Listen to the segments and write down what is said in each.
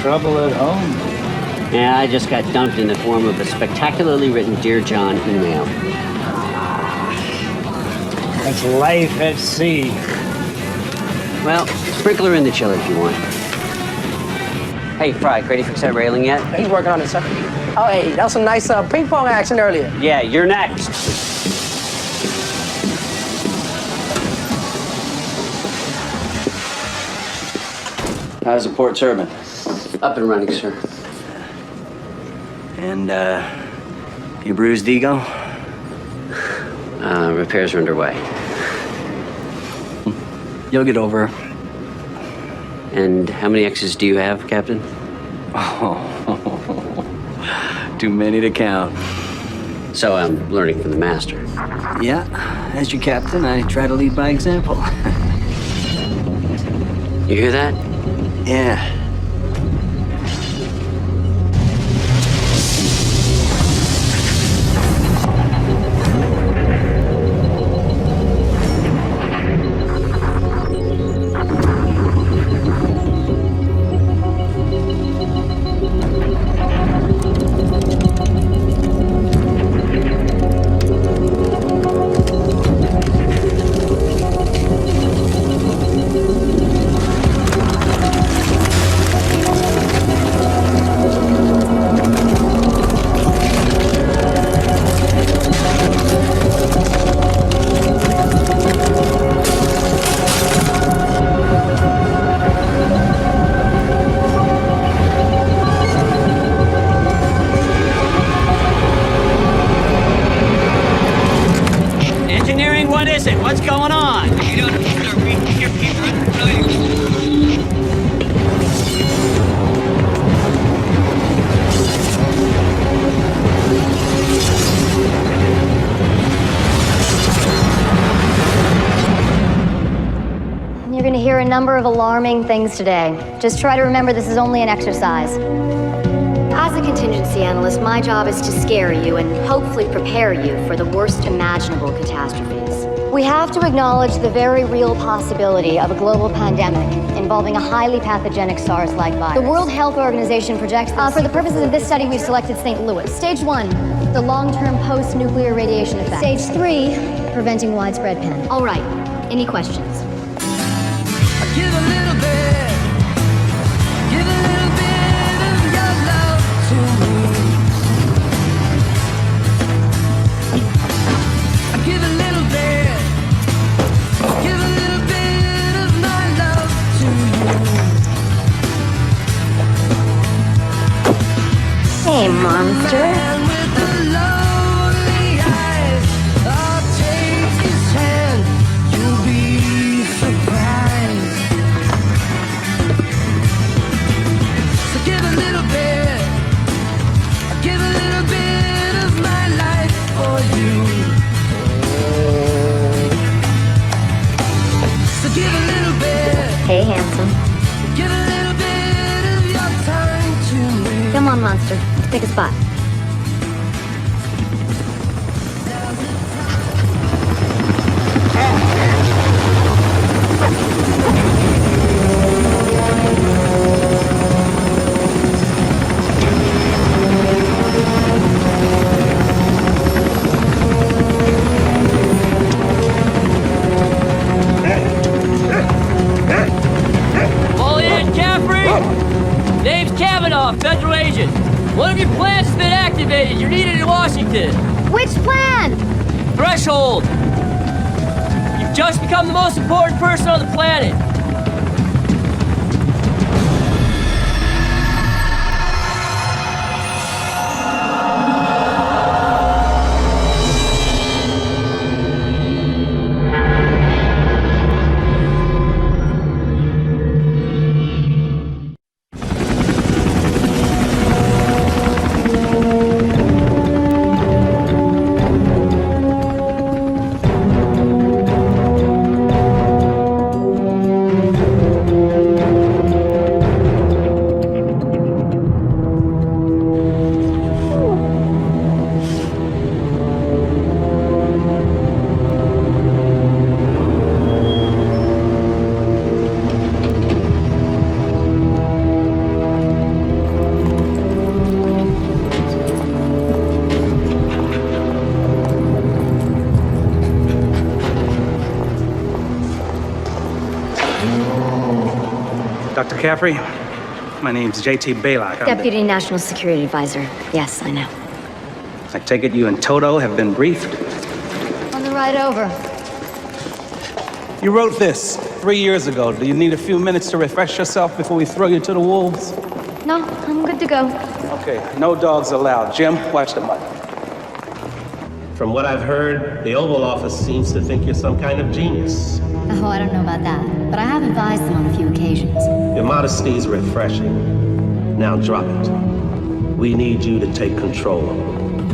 trouble at home? Yeah, I just got dumped in the form of a spectacularly written Dear John email. That's life at sea. Well, sprinkler in the chiller if you want. Hey, Fry, ready to fix that railing yet? He's working on it, sir. Oh, hey, that was some nice ping pong action earlier. Yeah, you're next. How's the port serving? Up and running, sir. And, you bruised ego? Repairs are underway. You'll get over her. And how many X's do you have, Captain? Oh, too many to count. So I'm learning from the master. Yeah, as your captain, I try to lead by example. You hear that? Yeah. Number of alarming things today. Just try to remember this is only an exercise. As a contingency analyst, my job is to scare you and hopefully prepare you for the worst imaginable catastrophes. We have to acknowledge the very real possibility of a global pandemic involving a highly pathogenic SARS-like virus. The World Health Organization projects this. For the purposes of this study, we've selected St. Louis. Stage 1, the long-term post-nuclear radiation effect. Stage 3, preventing widespread panic. All right, any questions? Give a little bit, give a little bit of your love to me. Give a little bit, give a little bit of my love to you. Hey, monster. Hey, handsome. Give a little bit of your time to me. Come on, monster. Let's pick a spot. Name's Cavennaugh, federal agent. One of your plans has been activated. You're needed in Washington. Which plan? Threshold. You've just become the most important person on the planet. Dr. Caffrey, my name's J.T. Baylock. I'm Deputy National Security Advisor. Yes, I know. I take it you and Toto have been briefed? On the ride over. You wrote this 3 years ago. Do you need a few minutes to refresh yourself before we throw you to the wolves? No, I'm good to go. Okay, no dogs allowed. Jim, watch the mic. From what I've heard, the Oval Office seems to think you're some kind of genius. Oh, I don't know about that, but I have advised them on a few occasions. Your modesty's refreshing. Now drop it. We need you to take control.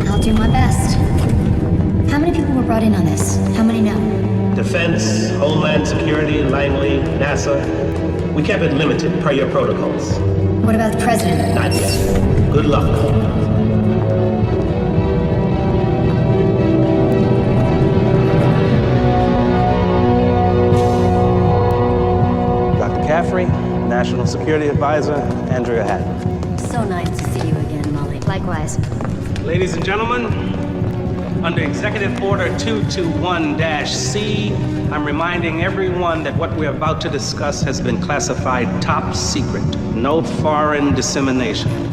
I'll do my best. How many people were brought in on this? How many know? Defense, Homeland Security, Langley, NASA. We kept it limited per your protocols. What about the president? Not yet. Good luck. Caffrey, National Security Advisor, Andrea Hatton. So nice to see you again, Molly. Likewise. Ladies and gentlemen, under Executive Order 221-C, I'm reminding everyone that what we're about to discuss has been classified top secret. No foreign dissemination.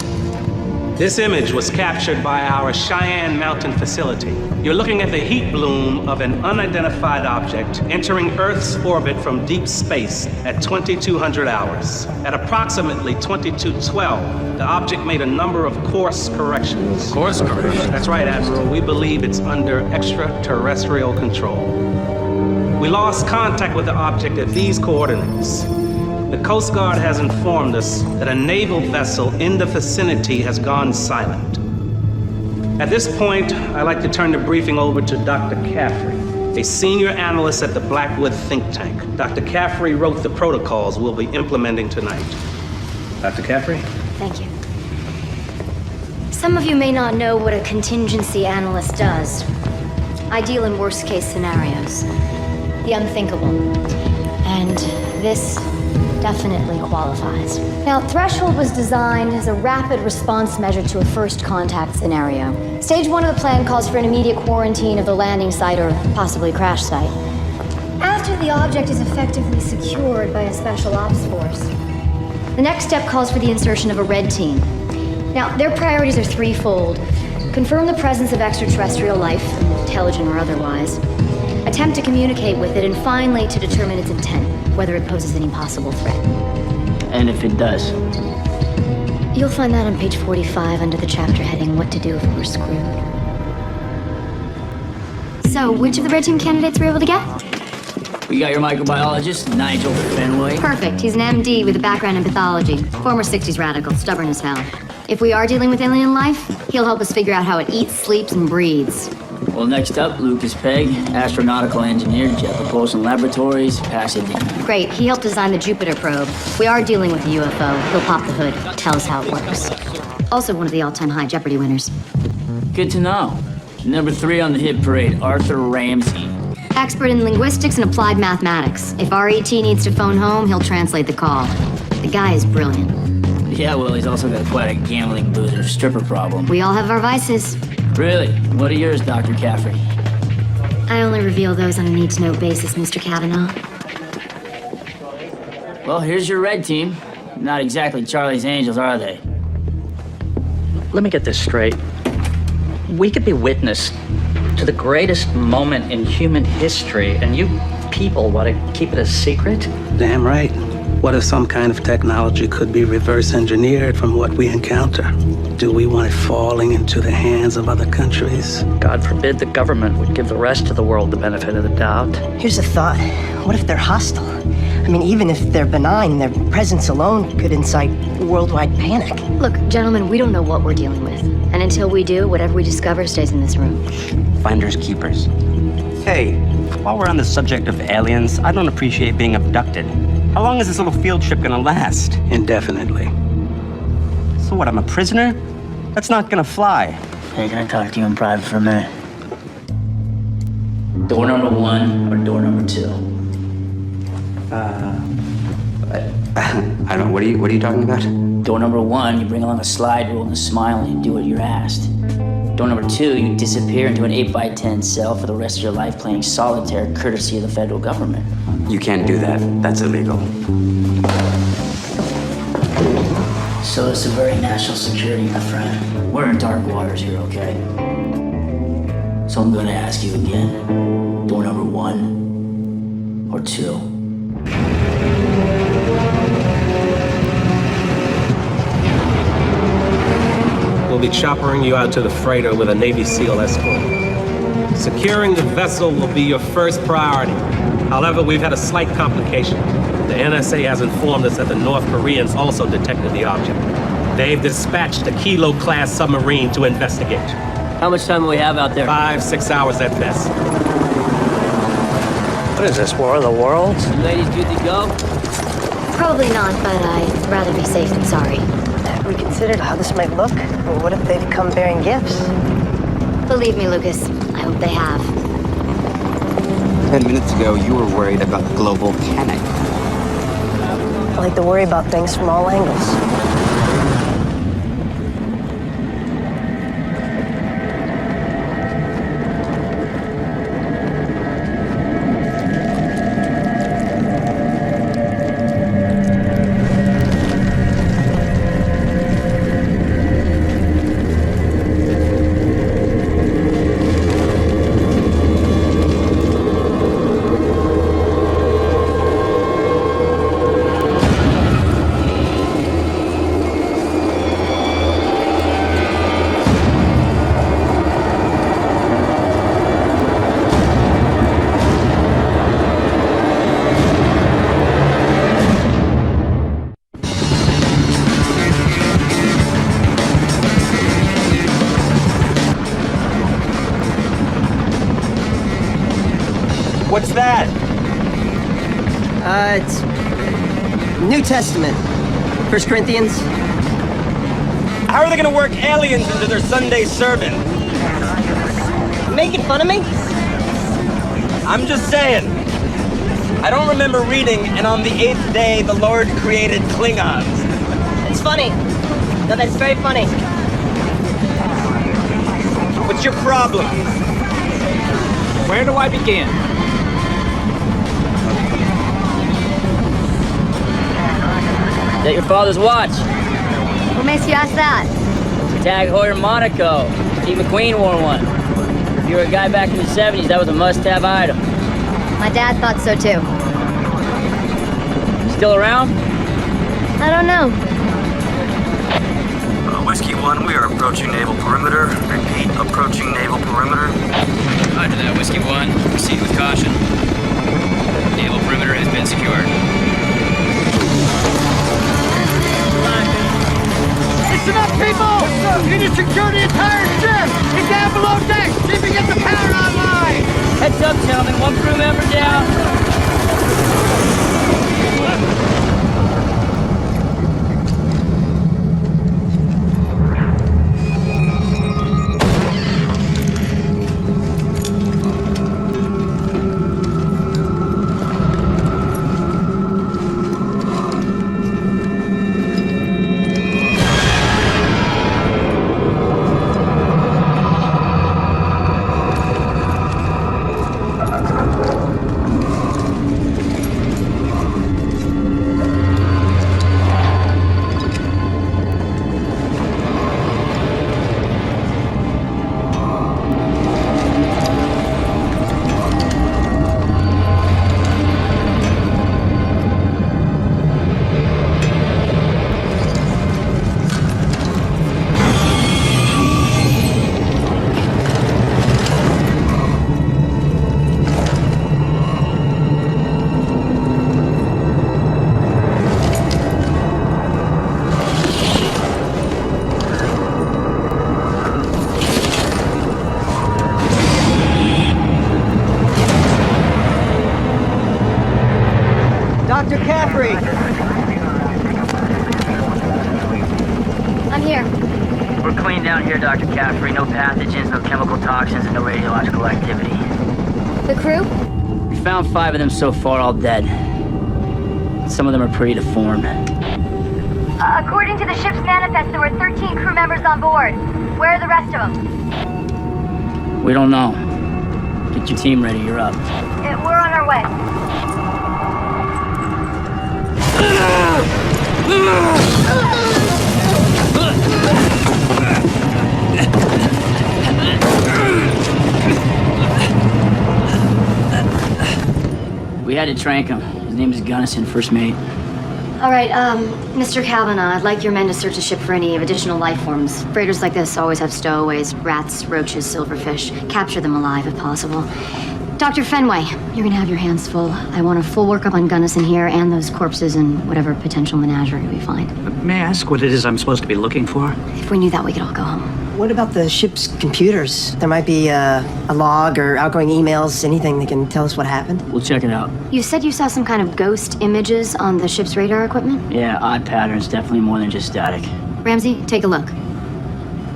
This image was captured by our Cheyenne Mountain facility. You're looking at the heat bloom of an unidentified object entering Earth's orbit from deep space at 2200 hours. At approximately 2212, the object made a number of course corrections. Course correction? That's right, Admiral. We believe it's under extraterrestrial control. We lost contact with the object at these coordinates. The Coast Guard has informed us that a naval vessel in the vicinity has gone silent. At this point, I'd like to turn the briefing over to Dr. Caffrey, a senior analyst at the Blackwood think tank. Dr. Caffrey wrote the protocols we'll be implementing tonight. Dr. Caffrey? Thank you. Some of you may not know what a contingency analyst does. I deal in worst-case scenarios, the unthinkable. And this definitely qualifies. Now, Threshold was designed as a rapid response measure to a first contact scenario. Stage 1 of the plan calls for an immediate quarantine of the landing site or possibly crash site. After the object is effectively secured by a special ops force, the next step calls for the insertion of a red team. Now, their priorities are threefold. Confirm the presence of extraterrestrial life, intelligent or otherwise. Attempt to communicate with it, and finally to determine its intent, whether it poses any possible threat. And if it does? You'll find that on page 45 under the chapter heading, What to Do If We're Screwed. So, which of the red team candidates were able to get? We got your microbiologist, Nigel Fenway. Perfect. He's an MD with a background in pathology. Former 60s radical, stubborn as hell. If we are dealing with alien life, he'll help us figure out how it eats, sleeps, and breathes. Well, next up, Lucas Pegg, astronautical engineer, Jet Propulsion Laboratories, Pasadena. Great. He helped design the Jupiter probe. If we are dealing with a UFO, he'll pop the hood, tell us how it works. Also one of the all-time high Jeopardy winners. Good to know. Number 3 on the hit parade, Arthur Ramsey. Expert in linguistics and applied mathematics. If RET needs to phone home, he'll translate the call. The guy is brilliant. Yeah, well, he's also got quite a gambling boozer stripper problem. We all have our vices. Really? What are yours, Dr. Caffrey? I only reveal those on a need-to-know basis, Mr. Cavennaugh. Well, here's your red team. Not exactly Charlie's Angels, are they? Let me get this straight. We could be witness to the greatest moment in human history, and you people want to keep it a secret? Damn right. What if some kind of technology could be reverse engineered from what we encounter? Do we want it falling into the hands of other countries? God forbid the government would give the rest of the world the benefit of the doubt. Here's a thought. What if they're hostile? I mean, even if they're benign, their presence alone could incite worldwide panic. Look, gentlemen, we don't know what we're dealing with. And until we do, whatever we discover stays in this room. Finders keepers. Hey, while we're on the subject of aliens, I don't appreciate being abducted. How long is this little field trip gonna last? Indefinitely. So what, I'm a prisoner? That's not gonna fly. Hey, can I talk to you in private for a minute? Door number 1 or door number 2? I don't know, what are you talking about? Door number 1, you bring along a slide rule and a smile and you do what you're asked. Door number 2, you disappear into an 8x10 cell for the rest of your life playing solitaire courtesy of the federal government. You can't do that. That's illegal. So it's a very national security, my friend. We're in dark waters here, okay? So I'm gonna ask you again. Door number 1 or 2? We'll be choppering you out to the freighter with a Navy SEAL escort. Securing the vessel will be your first priority. However, we've had a slight complication. The NSA has informed us that the North Koreans also detected the object. They've dispatched a Kilo-class submarine to investigate. How much time do we have out there? 5-6 hours at best. What is this, War of the Worlds? You ladies good to go? Probably not, but I'd rather be safe than sorry. Have we considered how this might look? Or what if they'd come bearing gifts? Believe me, Lucas, I hope they have. 10 minutes ago, you were worried about global panic. I like to worry about things from all angles. What's that? It's New Testament. 1 Corinthians. How are they gonna work aliens into their Sunday sermon? Making fun of me? I'm just saying. I don't remember reading, and on the 8th day, the Lord created Klingons. It's funny. No, that's very funny. What's your problem? Where do I begin? Is that your father's watch? What makes you ask that? Tag Heuer Monaco. Steve McQueen wore one. If you were a guy back in the 70s, that was a must-have item. My dad thought so too. Still around? I don't know. Whiskey 1, we are approaching naval perimeter. Repeat, approaching naval perimeter. Roger that, Whiskey 1. Proceed with caution. Naval perimeter has been secured. Listen up, people! We need to secure the entire ship! Get down below deck! See if we get the power online! Heads up, gentlemen. One crew member down. Dr. Caffrey! I'm here. We're clean down here, Dr. Caffrey. No pathogens, no chemical toxins, and no radiological activity. The crew? We found 5 of them so far, all dead. Some of them are pretty deformed. According to the ship's manifest, there were 13 crew members on board. Where are the rest of them? We don't know. Get your team ready, you're up. We're on our way. We had to trank him. His name is Gunnison, first mate. All right, Mr. Cavennaugh, I'd like your men to search the ship for any additional life forms. Freighters like this always have stowaways, rats, roaches, silverfish. Capture them alive if possible. Dr. Fenway, you're gonna have your hands full. I want a full workup on Gunnison here and those corpses and whatever potential menagerie we find. May I ask what it is I'm supposed to be looking for? If we knew that, we could all go home. What about the ship's computers? There might be a log or outgoing emails, anything that can tell us what happened. We'll check it out. You said you saw some kind of ghost images on the ship's radar equipment? Yeah, odd patterns, definitely more than just static. Ramsey, take a look.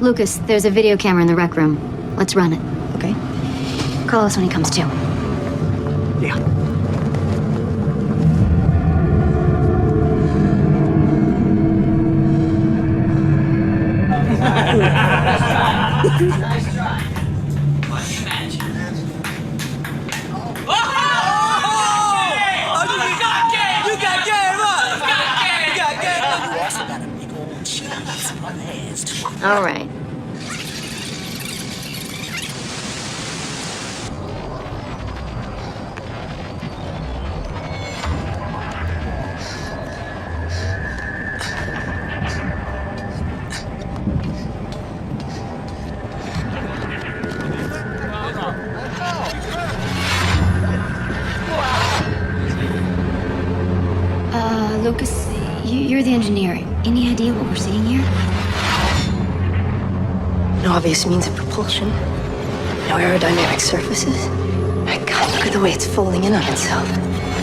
Lucas, there's a video camera in the rec room. Let's run it. Okay. Call us when he comes to. Yeah. Nice try. What do you imagine? Oh! You got game! You got game! You got game! You got game! All right. Lucas, you're the engineer. Any idea what we're seeing here? No obvious means of propulsion. No aerodynamic surfaces. My God, look at the way it's folding in on itself.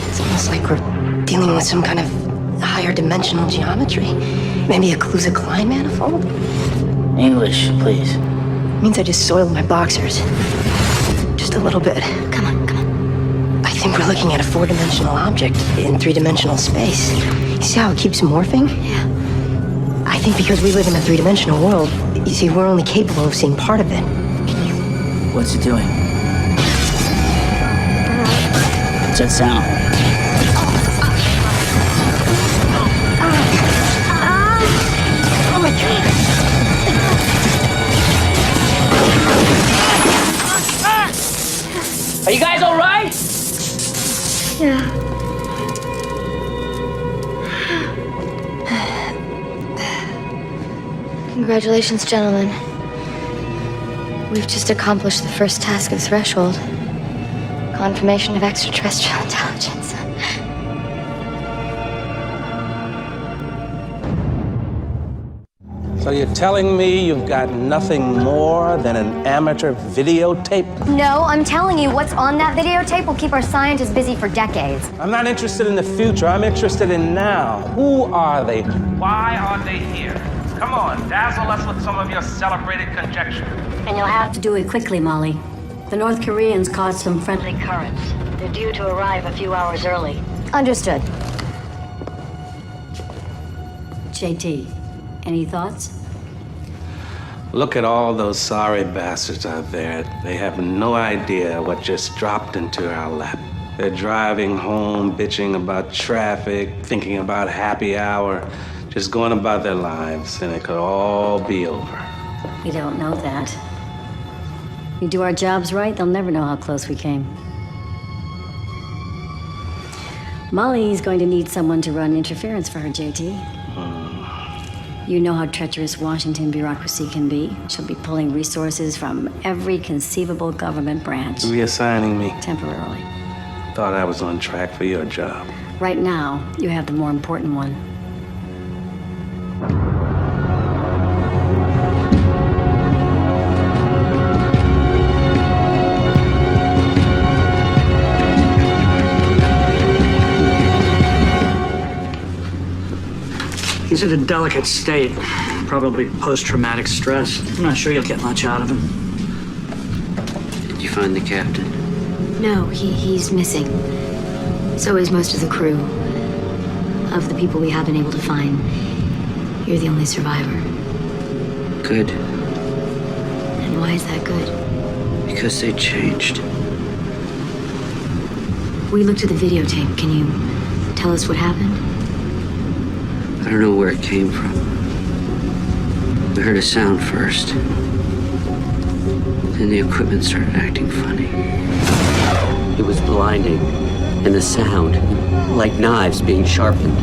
It's almost like we're dealing with some kind of higher dimensional geometry. Maybe a Clues-Klein manifold? English, please. Means I just soiled my boxers. Just a little bit. Come on, come on. I think we're looking at a four-dimensional object in three-dimensional space. You see how it keeps morphing? Yeah. I think because we live in a three-dimensional world, you see, we're only capable of seeing part of it. What's it doing? What's that sound? Oh my God! Are you guys all right? Yeah. Congratulations, gentlemen. We've just accomplished the first task of Threshold. Confirmation of extraterrestrial intelligence. So you're telling me you've got nothing more than an amateur videotape? No, I'm telling you, what's on that videotape will keep our scientists busy for decades. I'm not interested in the future. I'm interested in now. Who are they? Why are they here? Come on, dazzle us with some of your celebrated conjecture. And you'll have to do it quickly, Molly. The North Koreans caused some friendly currents. They're due to arrive a few hours early. Understood. JT, any thoughts? Look at all those sorry bastards out there. They have no idea what just dropped into our lap. They're driving home, bitching about traffic, thinking about happy hour, just going about their lives, and it could all be over. We don't know that. We do our jobs right, they'll never know how close we came. Molly's going to need someone to run interference for her, JT. You know how treacherous Washington bureaucracy can be. She'll be pulling resources from every conceivable government branch. Reassigning me. Temporarily. Thought I was on track for your job. Right now, you have the more important one. He's in a delicate state, probably post-traumatic stress. I'm not sure you'll get much out of him. Did you find the captain? No, he's missing. So is most of the crew. Of the people we have been able to find, you're the only survivor. Good. And why is that good? Because they changed. We looked at the videotape. Can you tell us what happened? I don't know where it came from. We heard a sound first. Then the equipment started acting funny. It was blinding, and the sound, like knives being sharpened.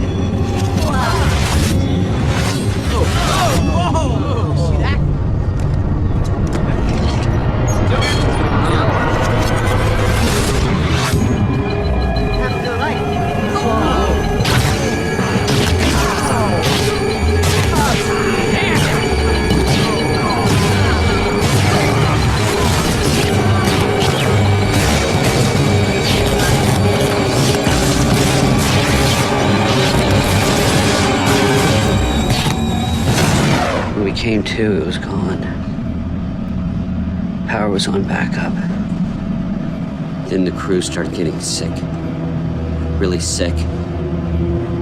Came to, it was gone. Power was on backup. Then the crew started getting sick. Really sick.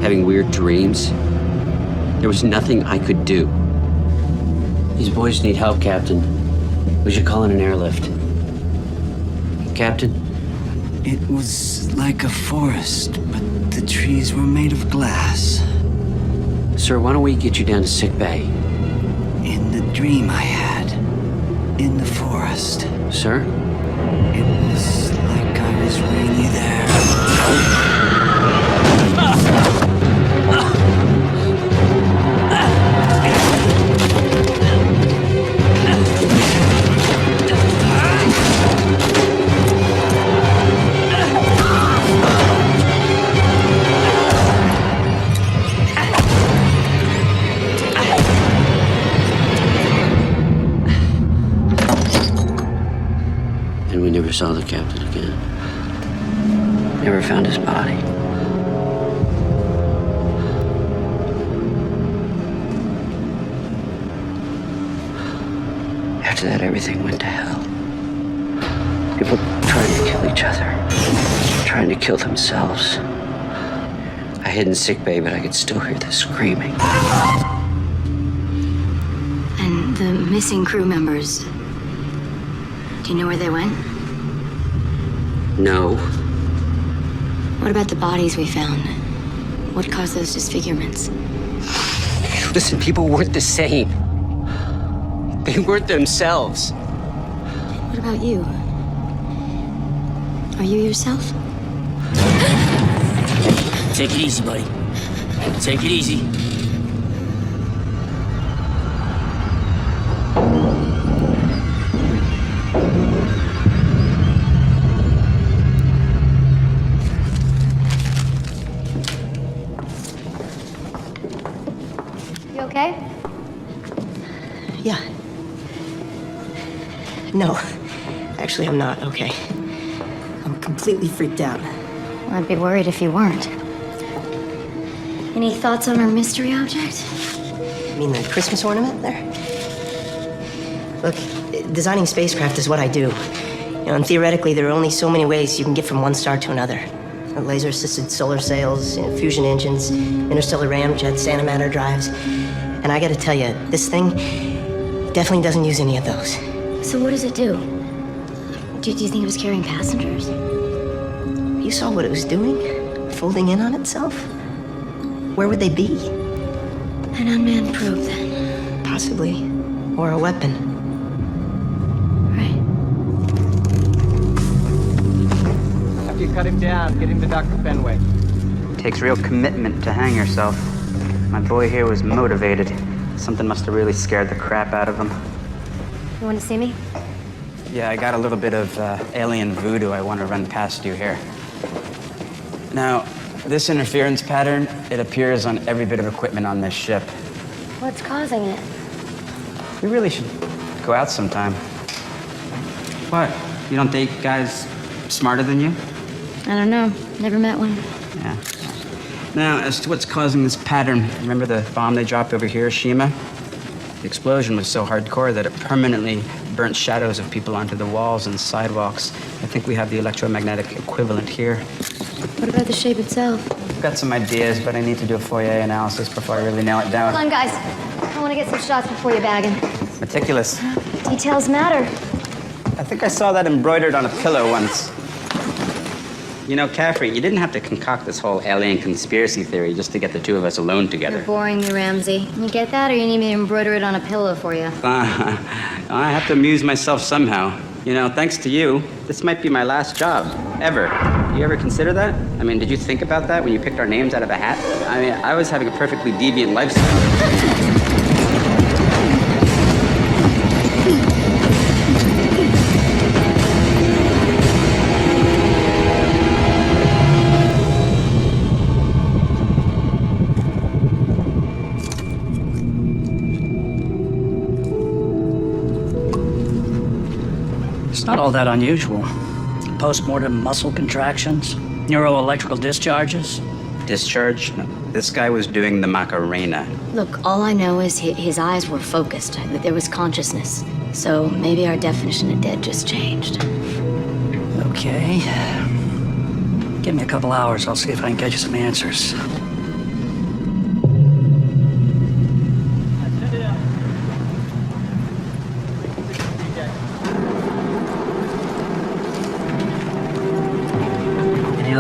Having weird dreams. There was nothing I could do. These boys need help, Captain. We should call in an airlift. Captain? It was like a forest, but the trees were made of glass. Sir, why don't we get you down to sick bay? In the dream I had, in the forest. Sir? It was like I was really there. Saw the captain again. Never found his body. After that, everything went to hell. People trying to kill each other, trying to kill themselves. I hid in sickbay, but I could still hear the screaming. And the missing crew members, do you know where they went? No. What about the bodies we found? What caused those disfigurements? Listen, people weren't the same. They weren't themselves. What about you? Are you yourself? Take it easy, buddy. Take it easy. Okay? Yeah. No. Actually, I'm not okay. I'm completely freaked out. Well, I'd be worried if you weren't. Any thoughts on our mystery object? You mean the Christmas ornament there? Look, designing spacecraft is what I do. You know, and theoretically, there are only so many ways you can get from one star to another. Laser-assisted solar sails, fusion engines, interstellar ramjets, antimatter drives. And I gotta tell you, this thing definitely doesn't use any of those. So what does it do? Do you think it was carrying passengers? You saw what it was doing? Folding in on itself? Where would they be? An unmanned probe, then. Possibly. Or a weapon. Right. After you cut him down, get him to Dr. Fenway. Takes real commitment to hang yourself. My boy here was motivated. Something must have really scared the crap out of him. You want to see me? Yeah, I got a little bit of alien voodoo I want to run past you here. Now, this interference pattern, it appears on every bit of equipment on this ship. What's causing it? We really should go out sometime. What? You don't date guys smarter than you? I don't know. Never met one. Yeah. Now, as to what's causing this pattern, remember the bomb they dropped over Hiroshima? The explosion was so hardcore that it permanently burnt shadows of people onto the walls and sidewalks. I think we have the electromagnetic equivalent here. What about the shape itself? I've got some ideas, but I need to do a Fourier analysis before I really nail it down. Hold on, guys. I want to get some shots before you bag him. Meticulous. Details matter. I think I saw that embroidered on a pillow once. You know, Caffrey, you didn't have to concoct this whole alien conspiracy theory just to get the two of us alone together. You're boring me, Ramsey. You get that, or you need me to embroider it on a pillow for you? I have to amuse myself somehow. You know, thanks to you, this might be my last job, ever. You ever consider that? I mean, did you think about that when you picked our names out of a hat? I mean, I was having a perfectly deviant lifestyle. It's not all that unusual. Post-mortem muscle contractions, neuroelectrical discharges. Discharge? No. This guy was doing the Macarena. Look, all I know is his eyes were focused, that there was consciousness. So maybe our definition of dead just changed. Okay. Give me a couple hours, I'll see if I can get you some answers.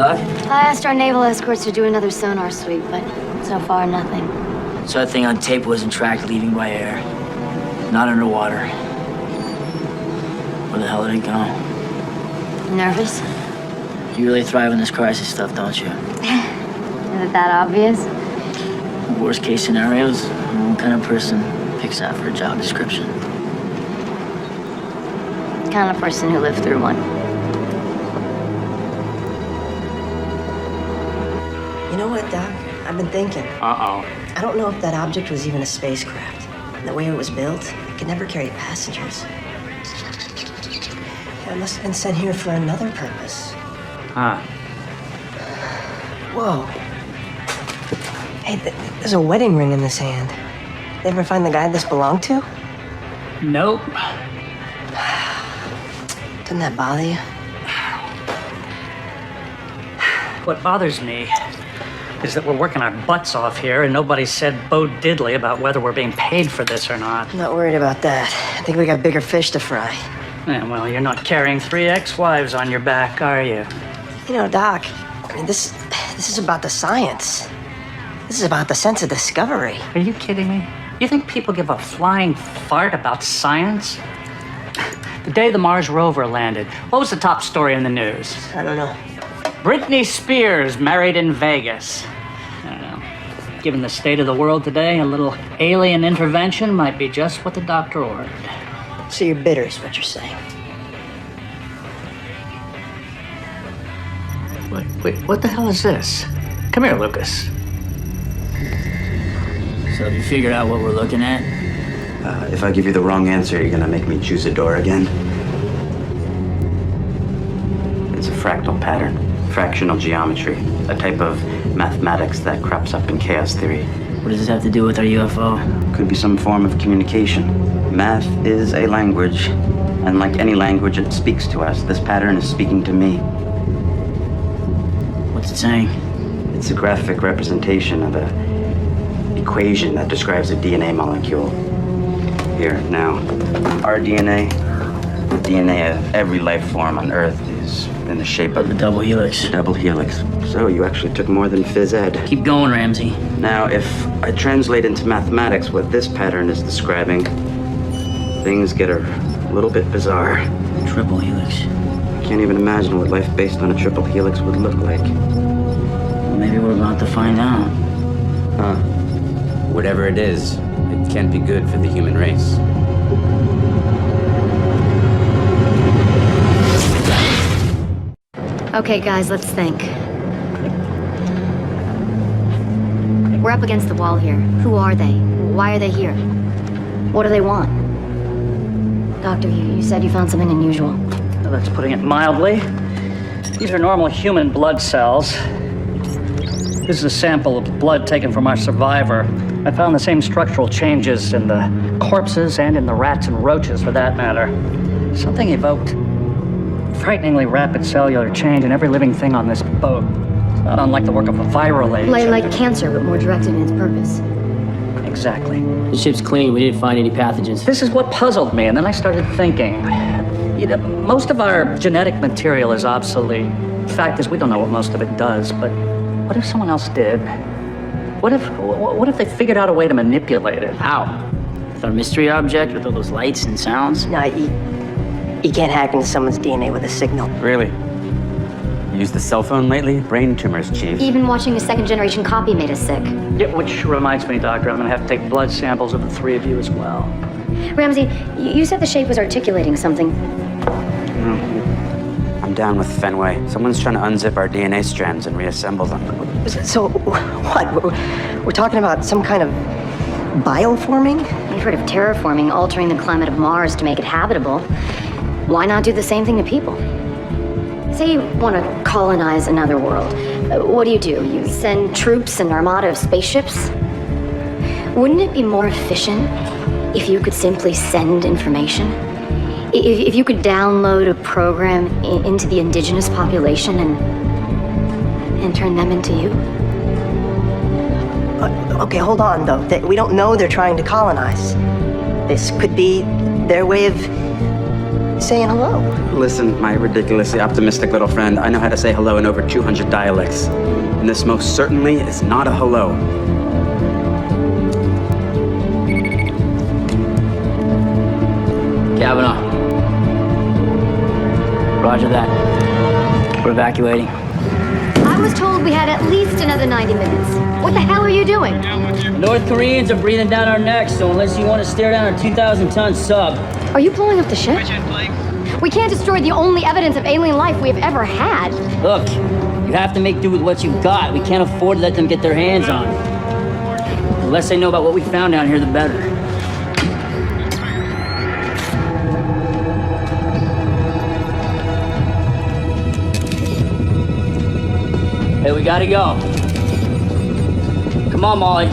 I asked our naval escorts to do another sonar sweep, but so far, nothing. So that thing on tape wasn't tracked leaving by air. Not underwater. Where the hell did it go? Nervous? You really thrive on this crisis stuff, don't you? Is it that obvious? Worst case scenarios, what kind of person picks that for a job description? The kind of person who lived through one. You know what, Doc? I've been thinking. Uh-oh. I don't know if that object was even a spacecraft. The way it was built, it could never carry passengers. It must have been sent here for another purpose. Huh. Whoa. Hey, there's a wedding ring in this hand. They ever find the guy this belonged to? Nope. Doesn't that bother you? What bothers me is that we're working our butts off here and nobody said Bo Diddley about whether we're being paid for this or not. I'm not worried about that. I think we got bigger fish to fry. Yeah, well, you're not carrying 3 ex-wives on your back, are you? You know, Doc, I mean, this is about the science. This is about the sense of discovery. Are you kidding me? You think people give a flying fart about science? The day the Mars rover landed, what was the top story in the news? I don't know. Britney Spears married in Vegas. I don't know. Given the state of the world today, a little alien intervention might be just what the doctor ordered. So you're bitter is what you're saying. Wait, what the hell is this? Come here, Lucas. So have you figured out what we're looking at? If I give you the wrong answer, you're gonna make me choose a door again. It's a fractal pattern, fractional geometry, a type of mathematics that crops up in chaos theory. What does this have to do with our UFO? Could be some form of communication. Math is a language, and like any language, it speaks to us. This pattern is speaking to me. What's it saying? It's a graphic representation of an equation that describes a DNA molecule. Here, now, our DNA, the DNA of every life form on Earth is in the shape of the double helix. Double helix. So you actually took more than phys ed. Keep going, Ramsey. Now, if I translate into mathematics what this pattern is describing, things get a little bit bizarre. Triple helix. I can't even imagine what life based on a triple helix would look like. Well, maybe we're about to find out. Huh. Whatever it is, it can't be good for the human race. Okay, guys, let's think. We're up against the wall here. Who are they? Why are they here? What do they want? Doctor, you said you found something unusual. Well, that's putting it mildly. These are normal human blood cells. This is a sample of blood taken from our survivor. I found the same structural changes in the corpses and in the rats and roaches, for that matter. Something evoked frighteningly rapid cellular change in every living thing on this boat. It's not unlike the work of a viral agent. Like cancer, but more directed in its purpose. Exactly. The ship's clean. We didn't find any pathogens. This is what puzzled me, and then I started thinking. You know, most of our genetic material is obsolete. The fact is, we don't know what most of it does, but what if someone else did? What if they figured out a way to manipulate it? How? With our mystery object, with all those lights and sounds? No, you can't hack into someone's DNA with a signal. Really? Used the cell phone lately? Brain tumors, Chief. Even watching a second-generation copy made us sick. Yeah, which reminds me, Doctor, I'm gonna have to take blood samples of the three of you as well. Ramsey, you said the shape was articulating something. I'm down with Fenway. Someone's trying to unzip our DNA strands and reassemble them. So, what? We're talking about some kind of bioforming? You've heard of terraforming, altering the climate of Mars to make it habitable. Why not do the same thing to people? Say you want to colonize another world. What do? You send troops and an armada of spaceships? Wouldn't it be more efficient if you could simply send information? If you could download a program into the indigenous population and turn them into you? Okay, hold on, though. We don't know they're trying to colonize. This could be their way of saying hello. Listen, my ridiculously optimistic little friend, I know how to say hello in over 200 dialects. And this most certainly is not a hello. Cavennaugh. Roger that. We're evacuating. I was told we had at least another 90 minutes. What the hell are you doing? North Koreans are breathing down our necks, so unless you want to stare down our 2,000-ton sub. Are you blowing up the ship? We can't destroy the only evidence of alien life we have ever had. Look, you have to make do with what you've got. We can't afford to let them get their hands on it. The less they know about what we found down here, the better. Hey, we gotta go. Come on, Molly.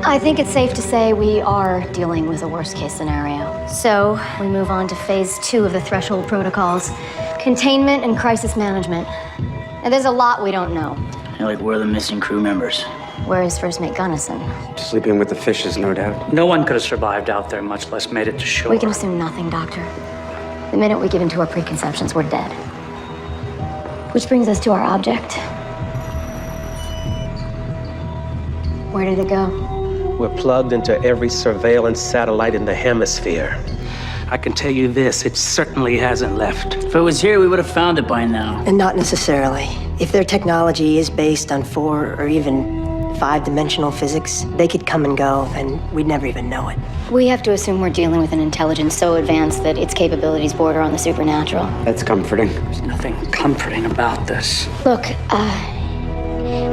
I think it's safe to say we are dealing with a worst-case scenario. So, we move on to phase 2 of the threshold protocols. Containment and crisis management. And there's a lot we don't know. Like, where are the missing crew members? Where is First Mate Gunnison? Sleeping with the fishes, no doubt. No one could have survived out there, much less made it to shore. We can assume nothing, Doctor. The minute we give in to our preconceptions, we're dead. Which brings us to our object. Where did it go? We're plugged into every surveillance satellite in the hemisphere. I can tell you this, it certainly hasn't left. If it was here, we would have found it by now. And not necessarily. If their technology is based on 4 or even 5-dimensional physics, they could come and go, and we'd never even know it. We have to assume we're dealing with an intelligence so advanced that its capabilities border on the supernatural. That's comforting. There's nothing comforting about this. Look,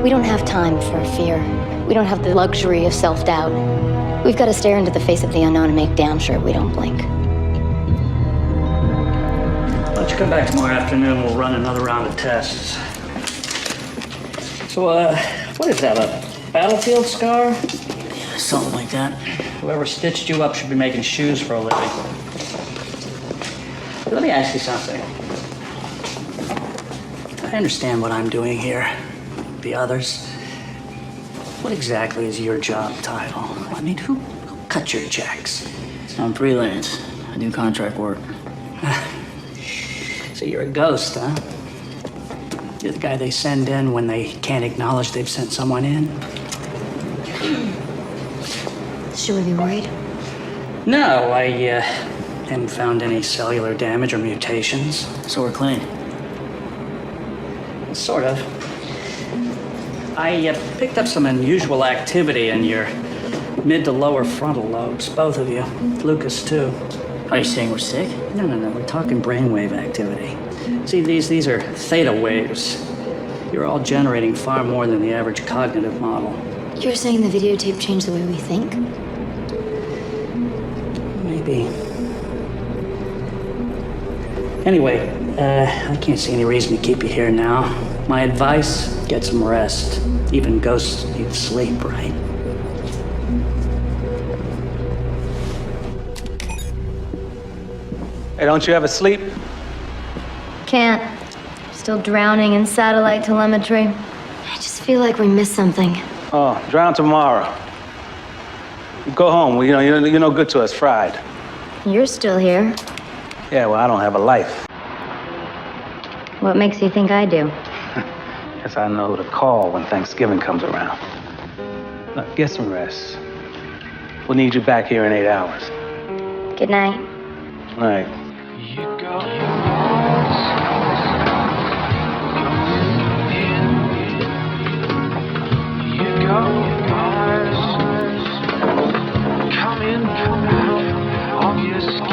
we don't have time for fear. We don't have the luxury of self-doubt. We've got to stare into the face of the unknown and make damn sure we don't blink. Why don't you come back tomorrow afternoon, we'll run another round of tests. So, what is that, a battlefield scar? Something like that. Whoever stitched you up should be making shoes for a living. Let me ask you something. I understand what I'm doing here. The others. What exactly is your job title? I mean, who cut your checks? I'm freelance. I do contract work. So you're a ghost, huh? You're the guy they send in when they can't acknowledge they've sent someone in? Should we be worried? No, I haven't found any cellular damage or mutations. So we're clean. Sort of. I picked up some unusual activity in your mid to lower frontal lobes, both of you. Lucas, too. Are you saying we're sick? No, we're talking brainwave activity. See, these are theta waves. You're all generating far more than the average cognitive model. You're saying the videotape changed the way we think? Maybe. Anyway, I can't see any reason to keep you here now. My advice, get some rest. Even ghosts need sleep, right? Hey, don't you ever sleep? Can't. Still drowning in satellite telemetry. I just feel like we missed something. Oh, drown tomorrow. You go home. Well, you're no good to us fried. You're still here. Yeah, well, I don't have a life. What makes you think I do? Guess I know who to call when Thanksgiving comes around. Look, get some rest. We'll need you back here in 8 hours. Good night. All right. Come in, come out of your skin.